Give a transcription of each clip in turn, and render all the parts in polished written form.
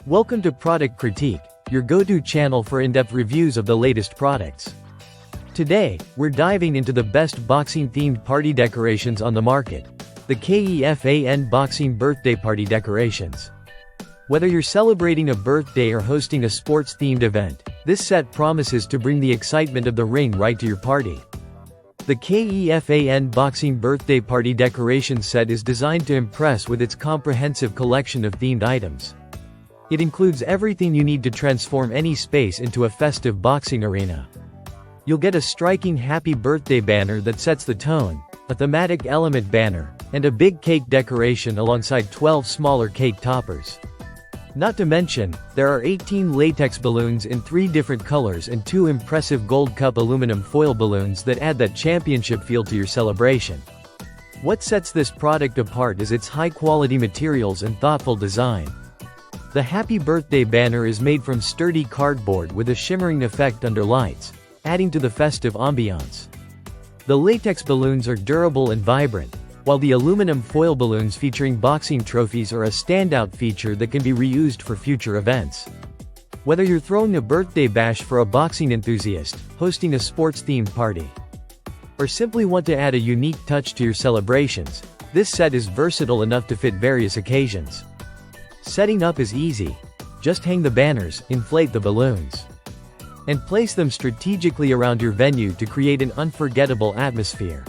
Welcome to Product Critique, your go-to channel for in-depth reviews of the latest products. Today, we're diving into the best boxing-themed party decorations on the market, the KEFAN Boxing Birthday Party Decorations. Whether you're celebrating a birthday or hosting a sports-themed event, this set promises to bring the excitement of the ring right to your party. The KEFAN Boxing Birthday Party Decoration Set is designed to impress with its comprehensive collection of themed items. It includes everything you need to transform any space into a festive boxing arena. You'll get a striking happy birthday banner that sets the tone, a thematic element banner, and a big cake decoration alongside 12 smaller cake toppers. Not to mention, there are 18 latex balloons in 3 different colors and 2 impressive gold cup aluminum foil balloons that add that championship feel to your celebration. What sets this product apart is its high-quality materials and thoughtful design. The Happy Birthday banner is made from sturdy cardboard with a shimmering effect under lights, adding to the festive ambiance. The latex balloons are durable and vibrant, while the aluminum foil balloons featuring boxing trophies are a standout feature that can be reused for future events. Whether you're throwing a birthday bash for a boxing enthusiast, hosting a sports-themed party, or simply want to add a unique touch to your celebrations, this set is versatile enough to fit various occasions. Setting up is easy. Just hang the banners, inflate the balloons, and place them strategically around your venue to create an unforgettable atmosphere.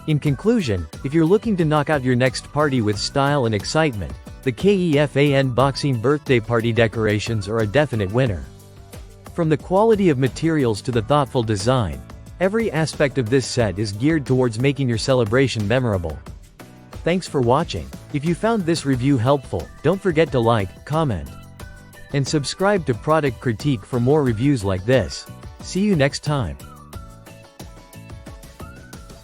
In conclusion, if you're looking to knock out your next party with style and excitement, the KEFAN Boxing Birthday Party Decorations are a definite winner. From the quality of materials to the thoughtful design, every aspect of this set is geared towards making your celebration memorable. Thanks for watching. If you found this review helpful, don't forget to like, comment, and subscribe to Product Critique for more reviews like this. See you next time.